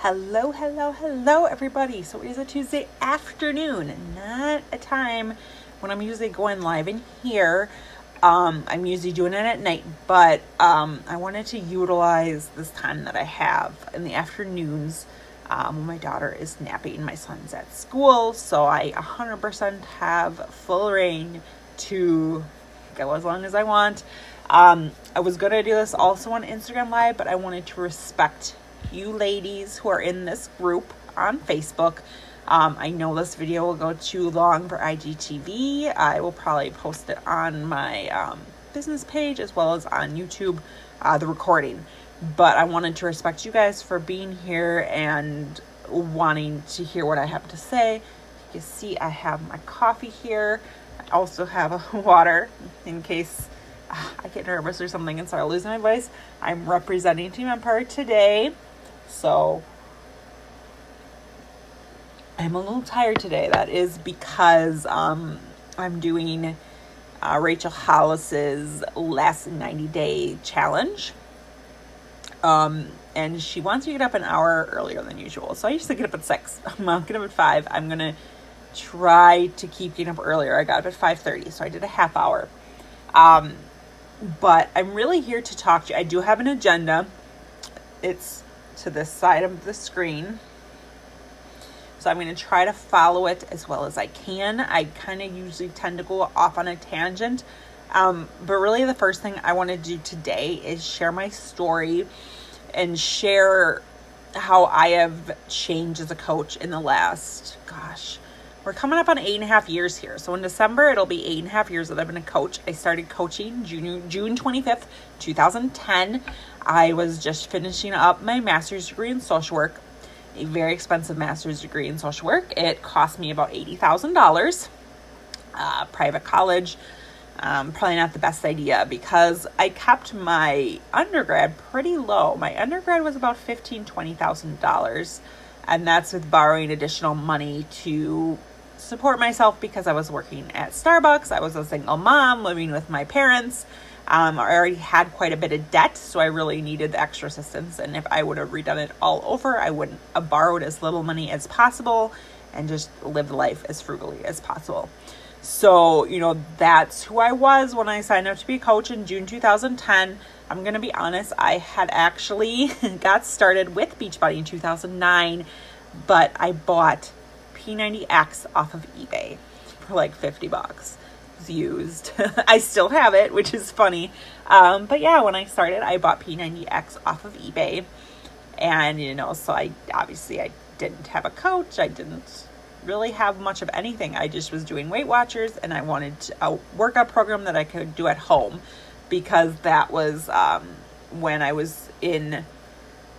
Hello, everybody. So it is a Tuesday afternoon, not a time when I'm usually going live in here. I'm usually doing it at night, but I wanted to utilize this time that I have in the afternoons when my daughter is napping. My son's at school, so I 100% have full reign to go as long as I want. I was going to do this also on Instagram Live, but I wanted to respect you ladies who are in this group on Facebook. I know this video will go too long for IGTV. I will probably post it on my business page as well as on YouTube, the recording. But I wanted to respect you guys for being here and wanting to hear what I have to say. You can see I have my coffee here. I also have a water in case I get nervous or something and start losing my voice. I'm representing Team Empire today. So I'm a little tired today. That is because I'm doing Rachel Hollis's last 90-day challenge. And she wants me to get up an hour earlier than usual. So I usually get up at 6. I'm not getting up at 5. I'm going to try to keep getting up earlier. I got up at 5:30, so I did a half hour. But I'm really here to talk to you. I do have an agenda. It's to this side of the screen. So I'm going to try to follow it as well as I can. I kind of usually tend to go off on a tangent. But really the first thing I want to do today is share my story and share how I have changed as a coach in the last, we're coming up on 8.5 years here. So in December, it'll be 8.5 years that I've been a coach. I started coaching June 25th, 2010. I was just finishing up my master's degree in social work, a very expensive master's degree in social work. It cost me about $80,000. Private college, probably not the best idea because I kept my undergrad pretty low. My undergrad was about $15,000, $20,000, and that's with borrowing additional money to support myself because I was working at Starbucks. I was a single mom living with my parents. I already had quite a bit of debt, so I really needed the extra assistance. And if I would have redone it all over, I would have borrowed as little money as possible and just lived life as frugally as possible. So, that's who I was when I signed up to be a coach in June 2010. I'm going to be honest, I had actually got started with Beachbody in 2009, but I bought P90X off of eBay for like $50. Used. I still have it, which is funny. But yeah, when I started, I bought P90X off of eBay. And, so I didn't have a coach. I didn't really have much of anything. I just was doing Weight Watchers and I wanted a workout program that I could do at home because that was when I was in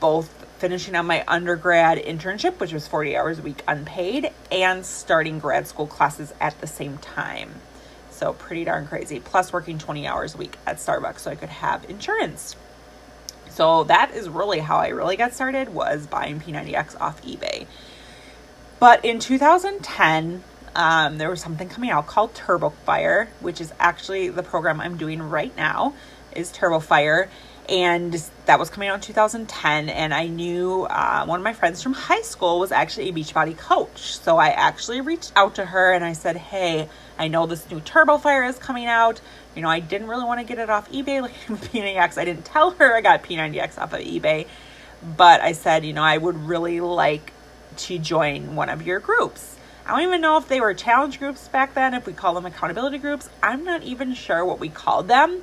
both finishing on my undergrad internship, which was 40 hours a week unpaid, and starting grad school classes at the same time. So pretty darn crazy. Plus working 20 hours a week at Starbucks so I could have insurance. So that is really how I really got started, was buying P90X off eBay. But in 2010, there was something coming out called Turbo Fire, which is actually the program I'm doing right now, is Turbo Fire. And that was coming out in 2010. And I knew one of my friends from high school was actually a Beachbody coach. So I actually reached out to her and I said, hey, I know this new Turbo Fire is coming out. I didn't really want to get it off eBay like P90X. I didn't tell her I got P90X off of eBay. But I said, I would really like to join one of your groups. I don't even know if they were challenge groups back then, if we call them accountability groups. I'm not even sure what we called them.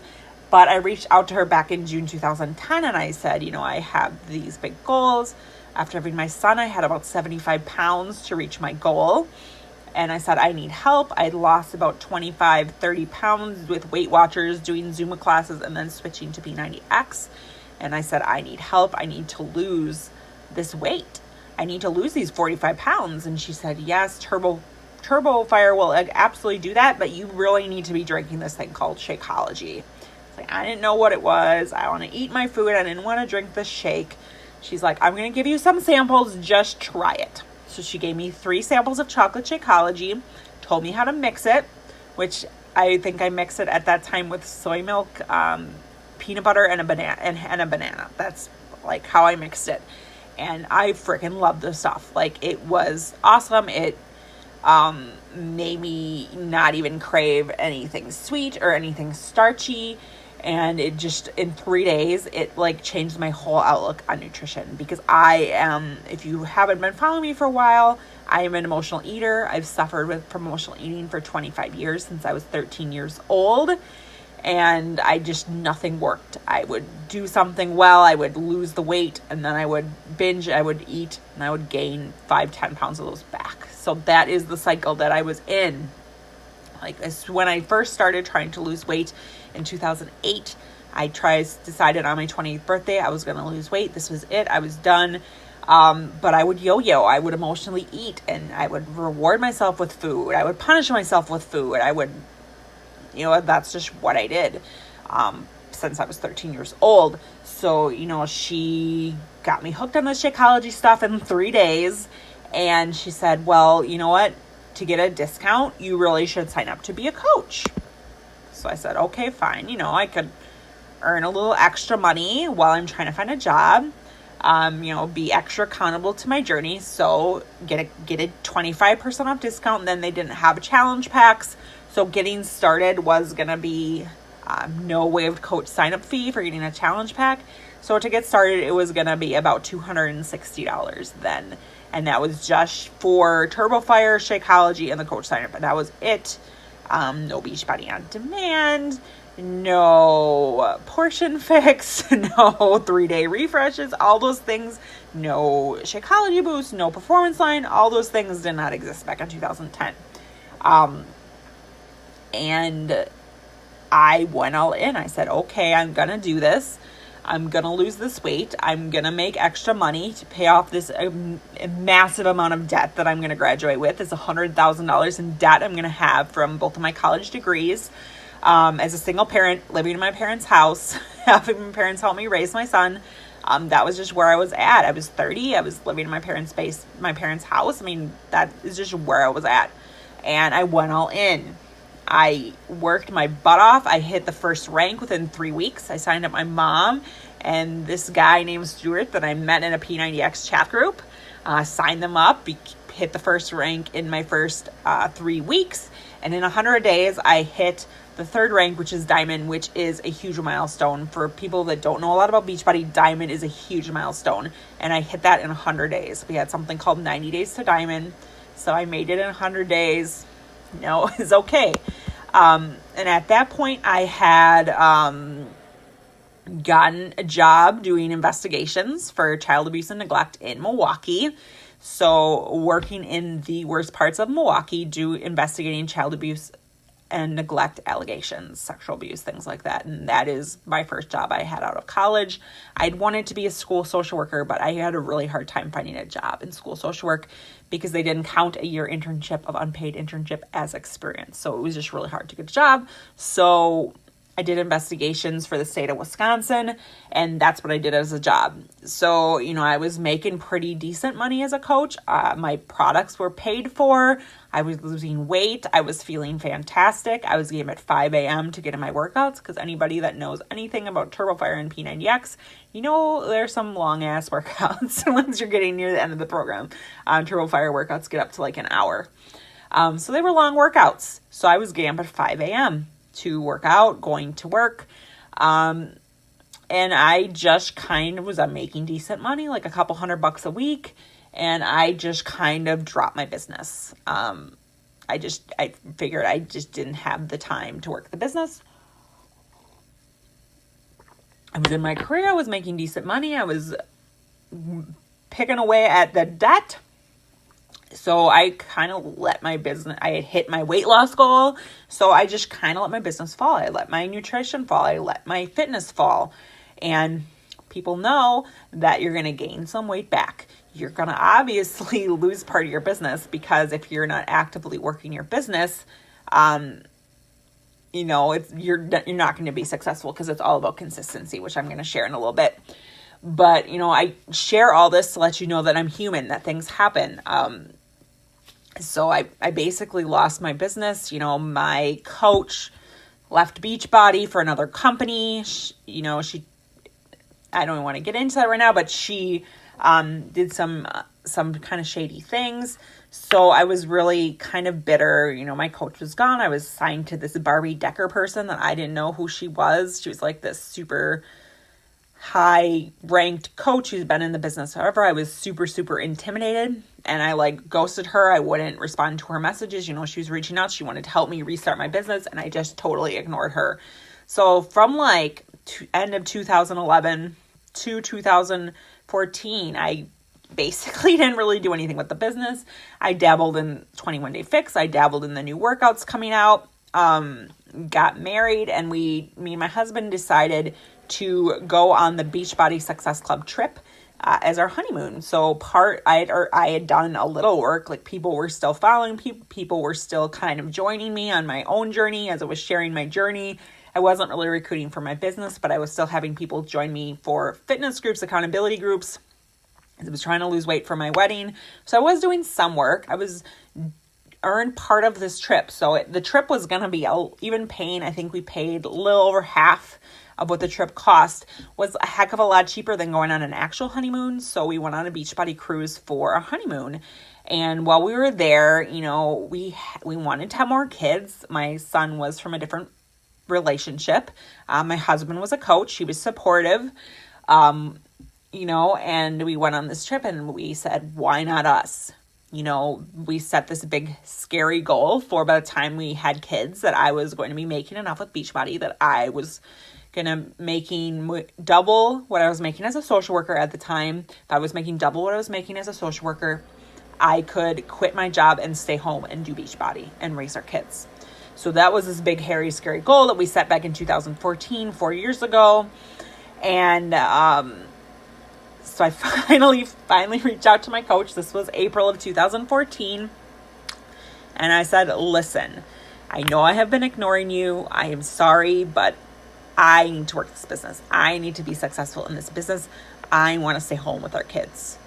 But I reached out to her back in June 2010 and I said, I have these big goals. After having my son, I had about 75 pounds to reach my goal. And I said, I need help. I'd lost about 25, 30 pounds with Weight Watchers, doing Zumba classes, and then switching to P90X. And I said, I need help. I need to lose this weight. I need to lose these 45 pounds. And she said, yes, Turbo Fire will absolutely do that. But you really need to be drinking this thing called Shakeology. Like, I didn't know what it was. I want to eat my food. I didn't want to drink the shake. She's like, I'm going to give you some samples. Just try it. So she gave me 3 samples of chocolate Shakeology, told me how to mix it, which I think I mixed it at that time with soy milk, peanut butter, and a banana. That's like how I mixed it. And I freaking love this stuff. Like, it was awesome. It made me not even crave anything sweet or anything starchy. And it just, in 3 days, it like changed my whole outlook on nutrition, because I am, if you haven't been following me for a while, I am an emotional eater. I've suffered from emotional eating for 25 years, since I was 13 years old. And nothing worked. I would do something well, I would lose the weight, and then I would binge, I would eat, and I would gain 5-10 pounds of those back. So that is the cycle that I was in. Like, when I first started trying to lose weight in 2008, I decided on my 20th birthday I was going to lose weight. This was it. I was done. But I would yo-yo. I would emotionally eat, and I would reward myself with food. I would punish myself with food. I would, that's just what I did since I was 13 years old. So, she got me hooked on the Shakeology stuff in 3 days. And she said, well, you know what? To get a discount, you really should sign up to be a coach. So I said, okay, fine. I could earn a little extra money while I'm trying to find a job. Be extra accountable to my journey. So get a 25% off discount. And then they didn't have challenge packs. So getting started was going to be no waived coach sign-up fee for getting a challenge pack. So to get started, it was going to be about $260 then. And that was just for TurboFire, Shakeology, and the coach sign-up. And that was it. No Beachbody On Demand, no portion fix, no 3-day refreshes, all those things, no Shakeology boost, no performance line, all those things did not exist back in 2010. And I went all in. I said, okay, I'm going to do this. I'm going to lose this weight. I'm going to make extra money to pay off this massive amount of debt that I'm going to graduate with. It's $100,000 in debt I'm going to have from both of my college degrees. As a single parent, living in my parents' house, having my parents help me raise my son. That was just where I was at. I was 30. I was living in my parents' house. I mean, that is just where I was at. And I went all in. I worked my butt off. I hit the first rank within 3 weeks. I signed up my mom and this guy named Stuart that I met in a P90X chat group. Signed them up, hit the first rank in my first 3 weeks. And in 100 days, I hit the third rank, which is Diamond, which is a huge milestone. For people that don't know a lot about Beachbody, Diamond is a huge milestone. And I hit that in 100 days. We had something called 90 days to Diamond. So I made it in 100 days. It's okay. And at that point, I had gotten a job doing investigations for child abuse and neglect in Milwaukee. So working in the worst parts of Milwaukee, investigating child abuse and neglect allegations, sexual abuse, things like that. And that is my first job I had out of college. I'd wanted to be a school social worker, but I had a really hard time finding a job in school social work because they didn't count a year internship of unpaid internship as experience. So it was just really hard to get a job. So I did investigations for the state of Wisconsin, and that's what I did as a job. So, I was making pretty decent money as a coach. My products were paid for. I was losing weight. I was feeling fantastic. I was getting up at 5 a.m. to get in my workouts, because anybody that knows anything about TurboFire and P90X, there's some long-ass workouts once you're getting near the end of the program. TurboFire workouts get up to like an hour. So they were long workouts. So I was getting up at 5 a.m. to work out, going to work. And I just kind of was making decent money, like a couple $100 a week. And I just kind of dropped my business. I figured I just didn't have the time to work the business. I was in my career. I was making decent money. I was picking away at the debt. So I kind of let my business, I had hit my weight loss goal. So I just kind of let my business fall. I let my nutrition fall. I let my fitness fall. And people know that you're going to gain some weight back. You're going to obviously lose part of your business, because if you're not actively working your business, you're not going to be successful, because it's all about consistency, which I'm going to share in a little bit. But, I share all this to let you know that I'm human, that things happen. So I basically lost my business. My coach left Beachbody for another company. I don't want to get into that right now, but she did some kind of shady things. So I was really kind of bitter. My coach was gone. I was assigned to this Barbie Decker person that I didn't know who she was. She was like this super high ranked coach who's been in the business forever. I was super, super intimidated, and I ghosted her. I wouldn't respond to her messages. She was reaching out. She wanted to help me restart my business, and I just totally ignored her. So from end of 2011 to 2014, I basically didn't really do anything with the business. I dabbled in 21 Day Fix. I dabbled in the new workouts coming out, got married, and me and my husband decided to go on the Beachbody Success Club trip as our honeymoon. So I had done a little work, people were still following, people were still kind of joining me on my own journey as I was sharing my journey. I wasn't really recruiting for my business, but I was still having people join me for fitness groups, accountability groups. I was trying to lose weight for my wedding. So I was doing some work. I was earned part of this trip. So the trip was going to be even paying. I think we paid a little over half of what the trip cost. Was a heck of a lot cheaper than going on an actual honeymoon. So we went on a Beachbody cruise for a honeymoon. And while we were there, we wanted to have more kids. My son was from a different relationship. My husband was a coach. He was supportive. And we went on this trip and we said, why not us? We set this big, scary goal for by the time we had kids that I was going to be making enough with Beachbody that I was going to making double what I was making as a social worker at the time. If I was making double what I was making as a social worker, I could quit my job and stay home and do Beachbody and raise our kids. So that was this big, hairy, scary goal that we set back in 2014, 4 years ago. And so I finally reached out to my coach. This was April of 2014. And I said, listen, I know I have been ignoring you. I am sorry, but I need to work this business. I need to be successful in this business. I want to stay home with our kids.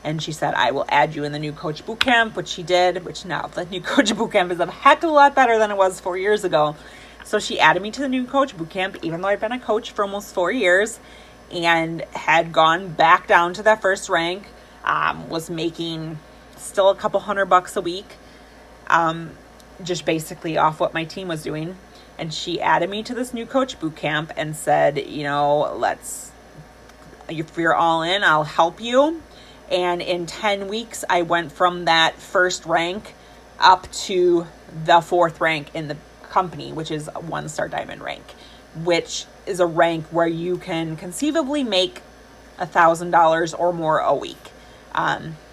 And she said, I will add you in the new coach boot camp, which she did, which now the new coach boot camp is a heck of a lot better than it was 4 years ago. So she added me to the new coach boot camp, even though I'd been a coach for almost 4 years and had gone back down to that first rank, was making still a couple $100 a week, just basically off what my team was doing. And she added me to this new coach boot camp and said, if you're all in, I'll help you. And in 10 weeks, I went from that first rank up to the fourth rank in the company, which is a 1-star diamond rank, which is a rank where you can conceivably make $1,000 or more a week.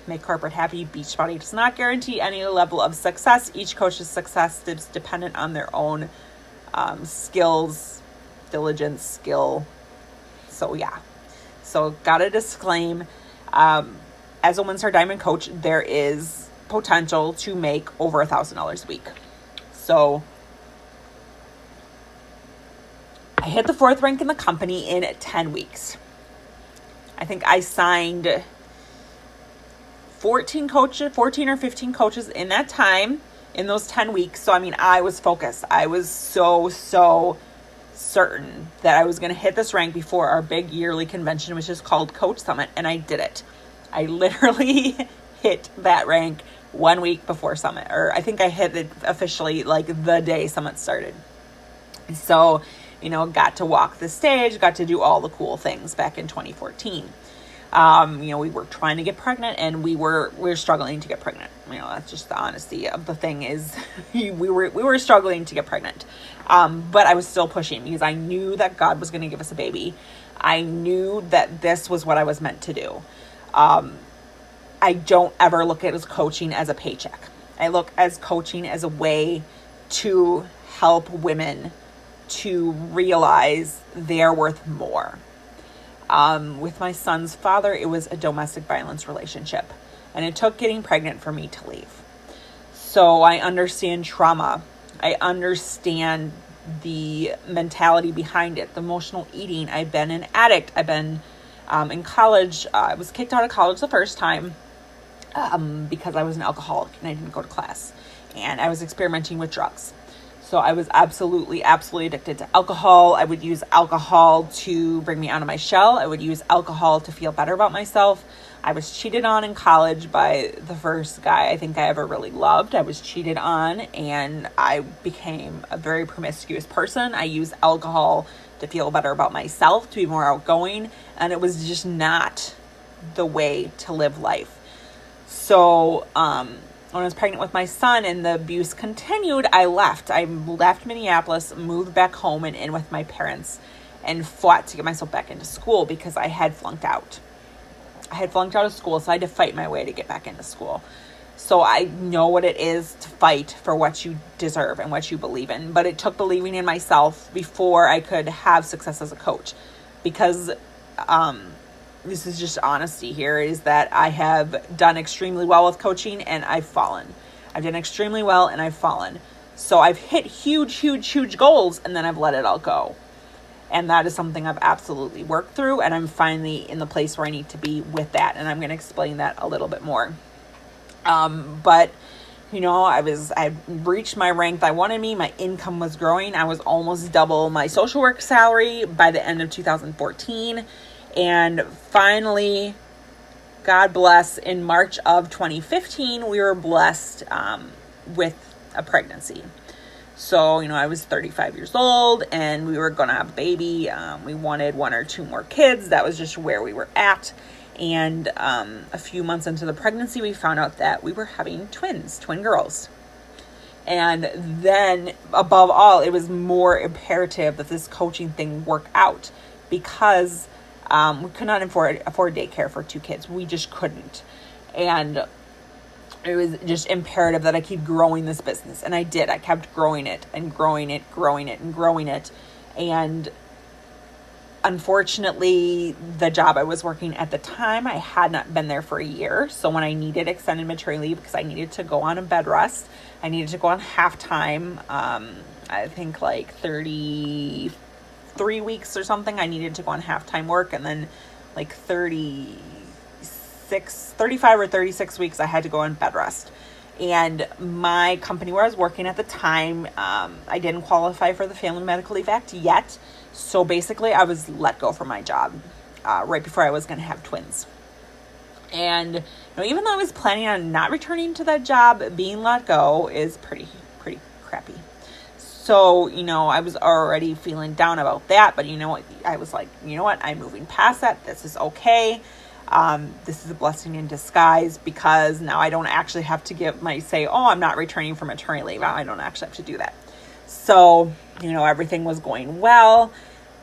Make corporate happy. Beachbody does not guarantee any level of success. Each coach's success is dependent on their own skills, diligence, skill. So yeah. So gotta disclaim, as a 1-star diamond coach, there is potential to make over $1,000 a week. So I hit the fourth rank in the company in 10 weeks. I think I signed 14 or 15 coaches in that time, in those 10 weeks. So, I was focused. I was so certain that I was going to hit this rank before our big yearly convention, which is called Coach Summit. And I did it. I literally hit that rank 1 week before Summit, or I think I hit it officially the day Summit started. So, got to walk the stage, got to do all the cool things back in 2014. We were trying to get pregnant and we were struggling to get pregnant. That's just the honesty of the thing is we were struggling to get pregnant. But I was still pushing because I knew that God was going to give us a baby. I knew that this was what I was meant to do. I don't ever look at as coaching as a paycheck. I look as coaching as a way to help women to realize they're worth more. With my son's father, it was a domestic violence relationship, and it took getting pregnant for me to leave. So I understand trauma. I understand the mentality behind it, the emotional eating. I've been an addict. I've been in college. I was kicked out of college the first time because I was an alcoholic and I didn't go to class, and I was experimenting with drugs. So I was absolutely addicted to alcohol. I would use alcohol to bring me out of my shell. I would use alcohol to feel better about myself. I was cheated on in college by the first guy I think I ever really loved. I was cheated on, and I became a very promiscuous person. I used alcohol to feel better about myself, to be more outgoing, and it was just not the way to live life. So when I was pregnant with my son and the abuse continued, I left. I left Minneapolis, moved back home and in with my parents, and fought to get myself back into school because I had flunked out. I had flunked out of school, so I had to fight my way to get back into school. So I know what it is to fight for what you deserve and what you believe in. But it took believing in myself before I could have success as a coach. Because this is just honesty here, is that I have done extremely well with coaching and I've fallen. I've done extremely well and I've fallen. So I've hit huge goals and then I've let it all go. And that is something I've absolutely worked through, and I'm finally in the place where I need to be with that. And I'm going to explain that a little bit more. But you know, I reached my rank that I wanted me. My income was growing. I was almost double my social work salary by the end of 2014. And finally, God bless, in March of 2015, we were blessed with a pregnancy. So, you know, I was 35 years old and we were going to have a baby. We wanted 1 or 2 more kids. That was just where we were at. And a few months into the pregnancy, we found out that we were having twin girls. And then, above all, it was more imperative that this coaching thing work out, because we could not afford daycare for 2 kids. We just couldn't. And it was just imperative that I keep growing this business. And I did. I kept growing it and growing it. And unfortunately, the job I was working at the time, I had not been there for a year. So when I needed extended maternity leave, because I needed to go on a bed rest, I needed to go on half time, I think like 33 weeks or something, I needed to go on half-time work. And then like 35 or 36 weeks, I had to go on bed rest. And my company where I was working at the time, I didn't qualify for the Family Medical Leave Act yet. So basically, I was let go from my job right before I was going to have twins. And you know, even though I was planning on not returning to that job, being let go is pretty crappy. So, you know, I was already feeling down about that. But you know what? I was like, you know what? I'm moving past that. This is okay. This is a blessing in disguise, because now I don't actually have to say, oh, I'm not returning from maternity leave. I don't actually have to do that. So, you know, everything was going well.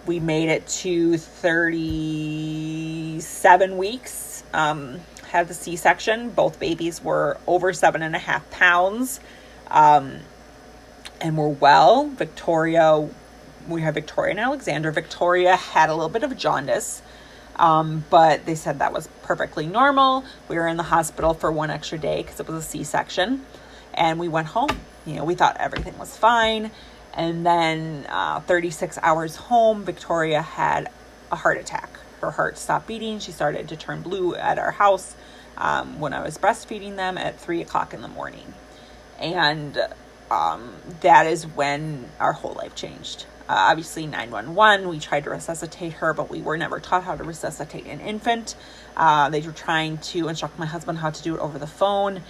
We made it to 37 weeks, had the C-section. Both babies were over 7.5 pounds, and were well. We had Victoria and Alexander. Victoria had a little bit of jaundice. But they said that was perfectly normal. We were in the hospital for 1 extra day because it was a C-section, and we went home. You know, we thought everything was fine. And then 36 hours home, Victoria had a heart attack. Her heart stopped beating. She started to turn blue at our house when I was breastfeeding them at 3 o'clock in the morning. And that is when our whole life changed. Obviously 911, we tried to resuscitate her, but we were never taught how to resuscitate an infant. They were trying to instruct my husband how to do it over the phone,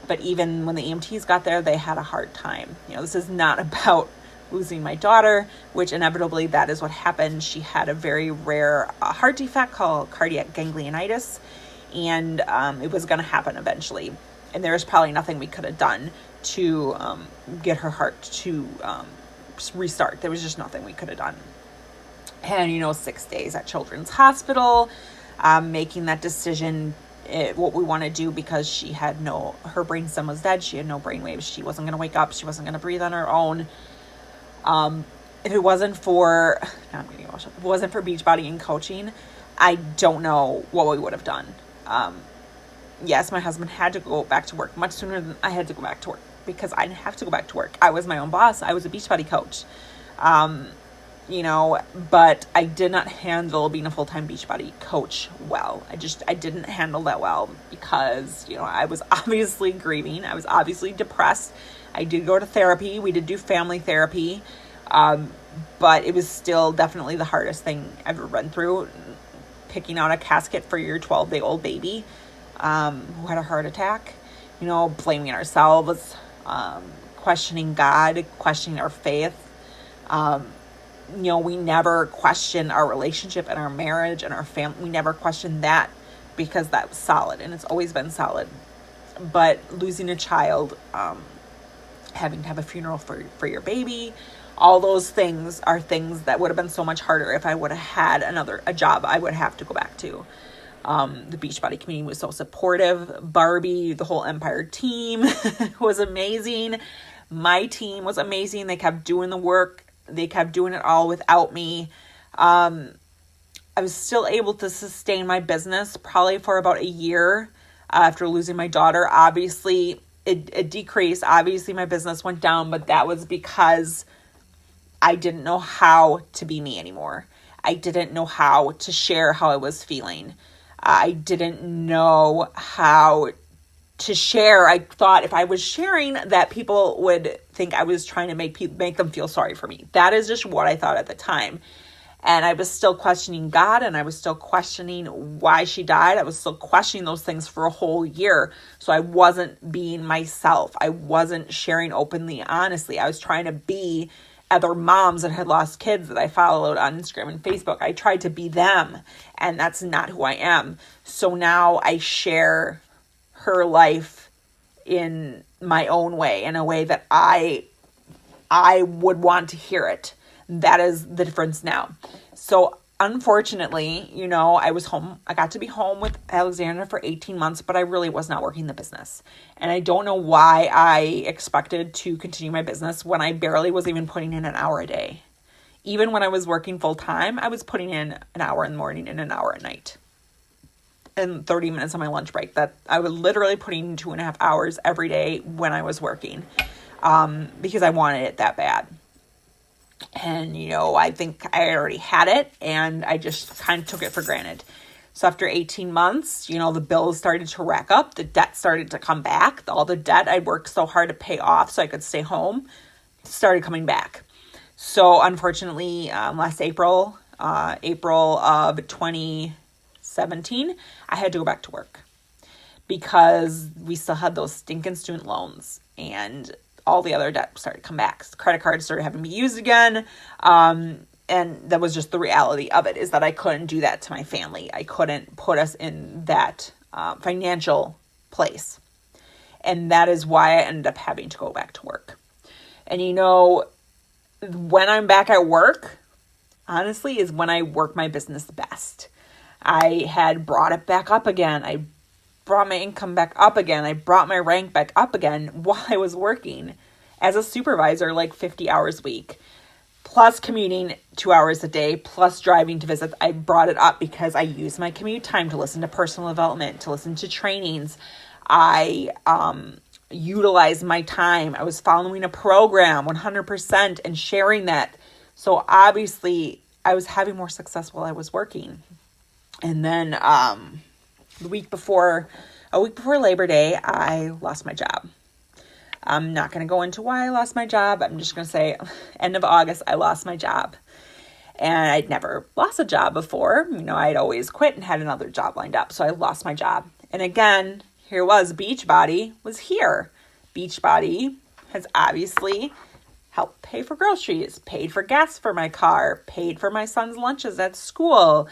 but even when the EMTs got there, they had a hard time. You know, this is not about losing my daughter, which inevitably that is what happened. She had a very rare heart defect called cardiac ganglionitis, and it was going to happen eventually. And there was probably nothing we could have done to get her heart to restart. There was just nothing we could have done. And, you know, 6 days at Children's Hospital, making that decision, what we want to do, because she had her brainstem was dead. She had no brain waves. She wasn't going to wake up. She wasn't going to breathe on her own. If it wasn't for, I'm getting emotional. If it wasn't for Beachbody and coaching, I don't know what we would have done. Yes, my husband had to go back to work much sooner than I had to go back to work, because I didn't have to go back to work. I was my own boss. I was a Beachbody coach. You know, but I did not handle being a full-time Beachbody coach well. I didn't handle that well, because, you know, I was obviously grieving. I was obviously depressed. I did go to therapy. We did do family therapy. But it was still definitely the hardest thing I've ever run through. Picking out a casket for your 12-day-old baby who had a heart attack, blaming ourselves, questioning God, questioning our faith. We never questioned our relationship and our marriage and our family. We never questioned that because that was solid, and it's always been solid. But losing a child, having to have a funeral for your baby, all those things are things that would have been so much harder if I would have had a job I would have to go back to. The Beachbody community was so supportive. Barbie, the whole Empire team was amazing. My team was amazing. They kept doing the work. They kept doing it all without me. I was still able to sustain my business probably for about a year after losing my daughter. Obviously, it decreased. Obviously, my business went down, but that was because I didn't know how to be me anymore. I didn't know how to share how I was feeling. I didn't know how to share. I thought if I was sharing that people would think I was trying to make them feel sorry for me. That is just what I thought at the time. And I was still questioning God, and I was still questioning why she died. I was still questioning those things for a whole year. So I wasn't being myself. I wasn't sharing openly, honestly. I was trying to be other moms that had lost kids that I followed on Instagram and Facebook. I tried to be them, and that's not who I am. So now I share her life in my own way, in a way that I would want to hear it. That is the difference now. So unfortunately, I was home. I got to be home with Alexandra for 18 months, but I really was not working the business. And I don't know why I expected to continue my business when I barely was even putting in an hour a day. Even when I was working full time, I was putting in an hour in the morning and an hour at night. And 30 minutes on my lunch break. That I was literally putting in 2.5 hours every day when I was working, because I wanted it that bad. And, I think I already had it, and I just kind of took it for granted. So after 18 months, the bills started to rack up. The debt started to come back. All the debt I'd worked so hard to pay off so I could stay home started coming back. So unfortunately, last April of 2017, I had to go back to work because we still had those stinking student loans, and all the other debt started to come back. The credit cards started having to be used again. And that was just the reality of it, is that I couldn't do that to my family. I couldn't put us in that financial place. And that is why I ended up having to go back to work. And when I'm back at work, honestly, is when I work my business best. I had brought it back up again. I brought my income back up again. I brought my rank back up again while I was working as a supervisor, like 50 hours a week, plus commuting 2 hours a day, plus driving to visits. I brought it up because I used my commute time to listen to personal development, to listen to trainings. I utilized my time. I was following a program 100% and sharing that. So obviously I was having more success while I was working. And then a week before Labor Day, I lost my job. I'm not going to go into why I lost my job. I'm just going to say end of August, I lost my job. And I'd never lost a job before. I'd always quit and had another job lined up. So I lost my job. And again, here was Beachbody was here. Beachbody has obviously helped pay for groceries, paid for gas for my car, paid for my son's lunches at school,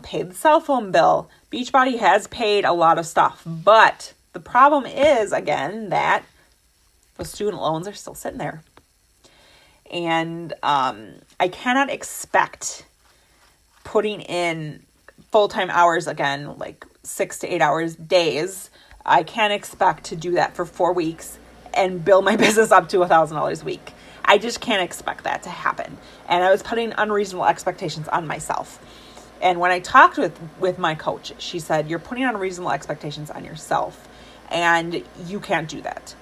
paid the cell phone bill. Beachbody has paid a lot of stuff, but the problem is, again, that the student loans are still sitting there. And I cannot expect putting in full-time hours again, like 6 to 8 hours days. I can't expect to do that for 4 weeks and build my business up to $1,000 a week. I just can't expect that to happen. And I was putting unreasonable expectations on myself. And when I talked with my coach, she said, you're putting unreasonable expectations on yourself, and you can't do that.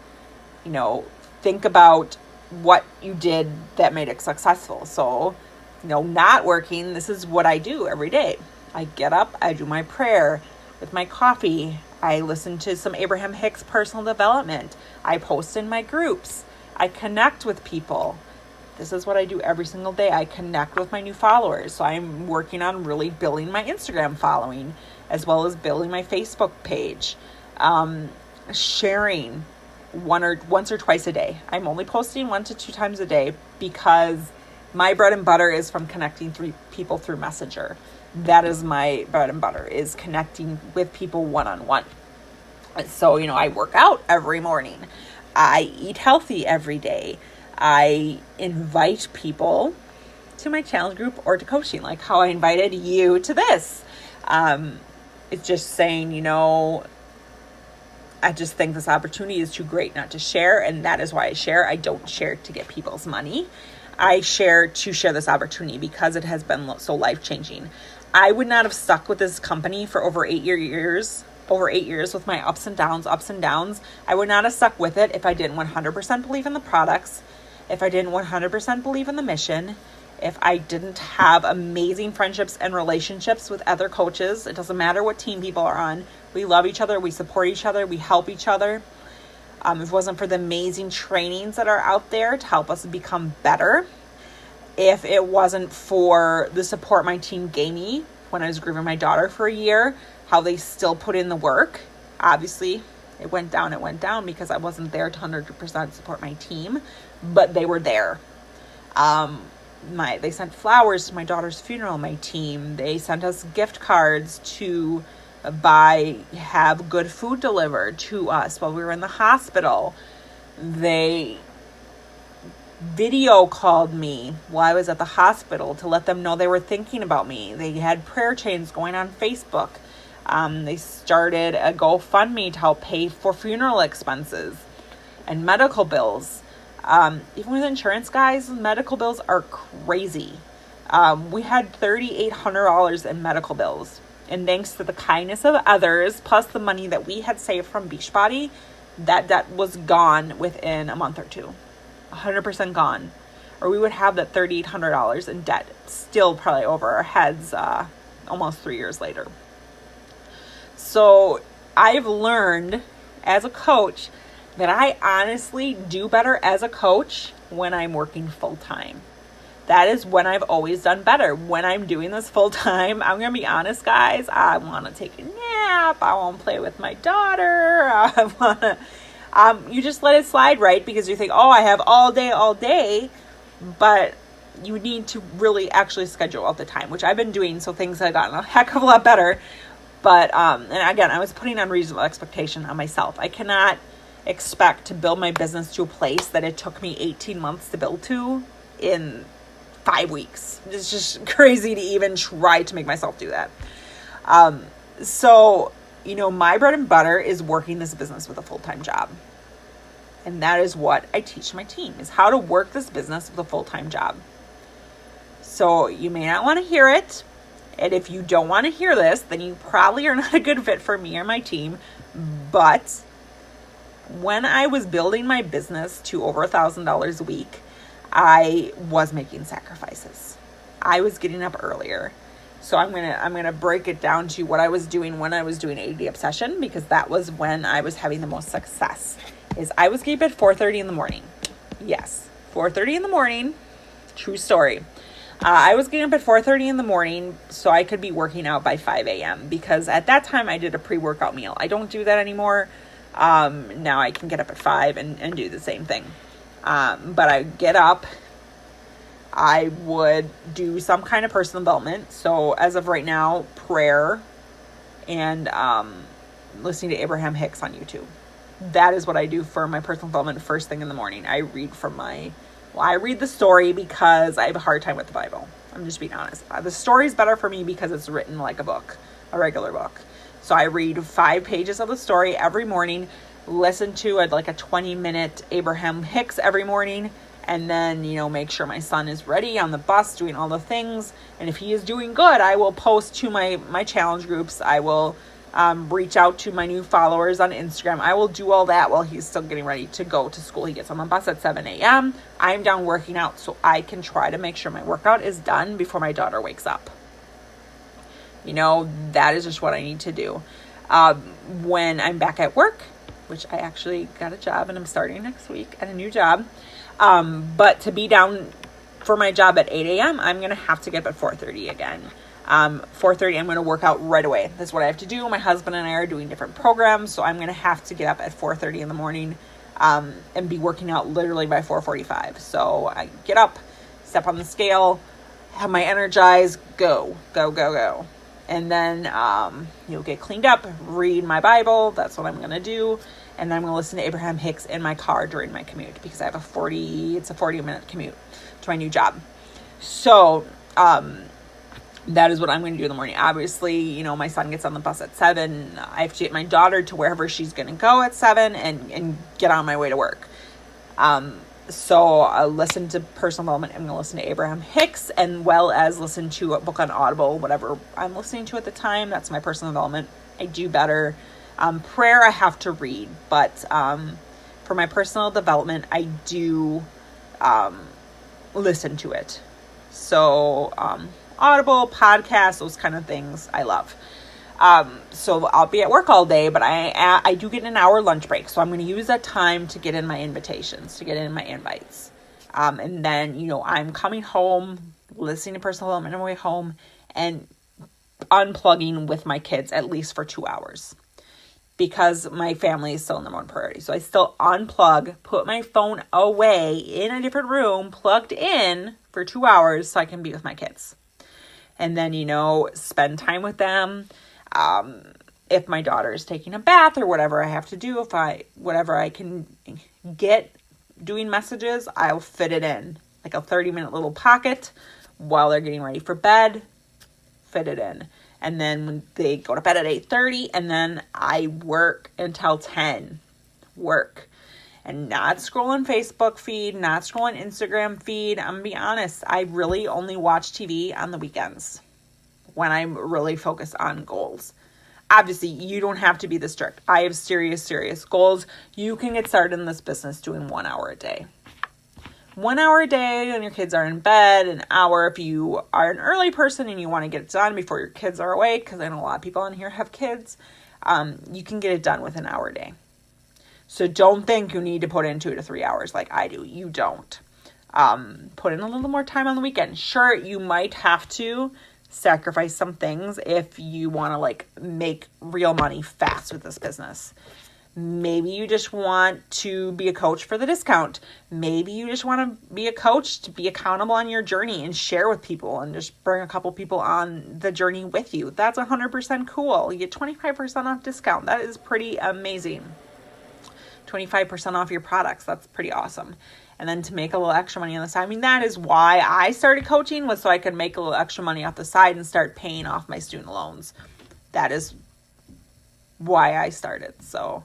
Think about what you did that made it successful. So, not working, this is what I do every day. I get up, I do my prayer with my coffee. I listen to some Abraham Hicks personal development. I post in my groups. I connect with people. This is what I do every single day. I connect with my new followers. So I'm working on really building my Instagram following, as well as building my Facebook page. Sharing once or twice a day. I'm only posting 1 to 2 times a day because my bread and butter is from connecting people through Messenger. That is my bread and butter, is connecting with people one-on-one. So, I work out every morning. I eat healthy every day. I invite people to my challenge group or to coaching, like how I invited you to this. It's just saying, I just think this opportunity is too great not to share. And that is why I share. I don't share to get people's money. I share to share this opportunity because it has been so life-changing. I would not have stuck with this company for over 8 years with my ups and downs. I would not have stuck with it if I didn't 100% believe in the products, if I didn't 100% believe in the mission, if I didn't have amazing friendships and relationships with other coaches. It doesn't matter what team people are on. We love each other. We support each other. We help each other. If it wasn't for the amazing trainings that are out there to help us become better, if it wasn't for the support my team gave me when I was grieving my daughter for a year, how they still put in the work. Obviously, it went down because I wasn't there to 100% support my team, but they were there. They sent flowers to my daughter's funeral, my team. They sent us gift cards to have good food delivered to us while we were in the hospital. They video called me while I was at the hospital to let them know they were thinking about me. They had prayer chains going on Facebook. They started a GoFundMe to help pay for funeral expenses and medical bills. Even with insurance, guys, medical bills are crazy. We had $3,800 in medical bills. And thanks to the kindness of others, plus the money that we had saved from Beachbody, that debt was gone within a month or two. 100% gone. Or we would have that $3,800 in debt still probably over our heads almost 3 years later. So I've learned as a coach that I honestly do better as a coach when I'm working full time. That is when I've always done better. When I'm doing this full time, I'm going to be honest, guys, I want to take a nap. I want to play with my daughter. I want to, you just let it slide, right? Because you think, I have all day, but you need to really actually schedule out the time, which I've been doing. So things have gotten a heck of a lot better. But, and again, I was putting unreasonable expectation on myself. I cannot expect to build my business to a place that it took me 18 months to build to in 5 weeks. It's just crazy to even try to make myself do that. So, my bread and butter is working this business with a full-time job. And that is what I teach my team, is how to work this business with a full-time job. So you may not want to hear it. And if you don't want to hear this, then you probably are not a good fit for me or my team. But when I was building my business to over $1,000 a week, I was making sacrifices. I was getting up earlier. So I'm gonna break it down to what I was doing when I was doing AD Obsession, because that was when I was having the most success. Is I was getting up at 4:30 in the morning. Yes, 4:30 in the morning. True story. I was getting up at 4:30 in the morning so I could be working out by 5 a.m. because at that time I did a pre-workout meal. I don't do that anymore. Now I can get up at 5 and do the same thing. But I get up, I would do some kind of personal development. So as of right now, prayer and listening to Abraham Hicks on YouTube. That is what I do for my personal development first thing in the morning. I read I read the story because I have a hard time with the Bible. I'm just being honest. The story is better for me because it's written like a book, a regular book. So I read 5 pages of the story every morning, listen to like a 20-minute Abraham Hicks every morning, and then, make sure my son is ready on the bus doing all the things. And if he is doing good, I will post to my challenge groups. I will reach out to my new followers on Instagram. I will do all that while he's still getting ready to go to school. He gets on the bus at 7 a.m. I'm down working out so I can try to make sure my workout is done before my daughter wakes up. That is just what I need to do. When I'm back at work, which I actually got a job and I'm starting next week at a new job. But to be down for my job at 8 a.m., I'm going to have to get up at 4:30 again. 4:30, I'm going to work out right away. That's what I have to do. My husband and I are doing different programs, so I'm going to have to get up at 4:30 in the morning, and be working out literally by 4:45. So I get up, step on the scale, have my Energize, go. And then, get cleaned up, read my Bible. That's what I'm going to do. And then I'm going to listen to Abraham Hicks in my car during my commute, because I have it's a 40-minute commute to my new job. So, that is what I'm going to do in the morning. Obviously, my son gets on the bus at 7. I have to get my daughter to wherever she's going to go at 7 and get on my way to work. So I'll listen to personal development. I'm going to listen to Abraham Hicks, and well as listen to a book on Audible, whatever I'm listening to at the time. That's my personal development. I do better. Prayer I have to read, but for my personal development, I do listen to it. So Audible, podcasts, those kind of things I love. So I'll be at work all day, but I do get an hour lunch break. So I'm going to use that time to get in my invitations, to get in my invites. And then, I'm coming home, listening to personal development on my way home, and unplugging with my kids at least for 2 hours, because my family is still number one priority. So I still unplug, put my phone away in a different room, plugged in for 2 hours so I can be with my kids. And then, spend time with them. If my daughter is taking a bath or whatever I have to do, whatever I can get doing messages, I'll fit it in. Like a 30-minute little pocket while they're getting ready for bed, fit it in. And then when they go to bed at 8:30, and then I work until 10. Work. And not scrolling Facebook feed, not scrolling Instagram feed. I'm going to be honest, I really only watch TV on the weekends when I'm really focused on goals. Obviously, you don't have to be this strict. I have serious goals. You can get started in this business doing 1 hour a day. 1 hour a day when your kids are in bed, an hour if you are an early person and you want to get it done before your kids are awake, because I know a lot of people in here have kids. You can get it done with an hour a day. So don't think you need to put in 2 to 3 hours like I do. You don't. Put in a little more time on the weekend. Sure, you might have to sacrifice some things if you want to make real money fast with this business. Maybe you just want to be a coach for the discount. Maybe you just want to be a coach to be accountable on your journey and share with people and just bring a couple people on the journey with you. That's 100% cool. You get 25% off discount. That is pretty amazing. 25% off your products. That's pretty awesome. And then to make a little extra money on the side. I mean, that is why I started coaching, was so I could make a little extra money off the side and start paying off my student loans. That is why I started. So,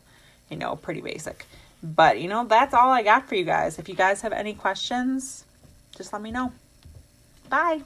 pretty basic. But, that's all I got for you guys. If you guys have any questions, just let me know. Bye.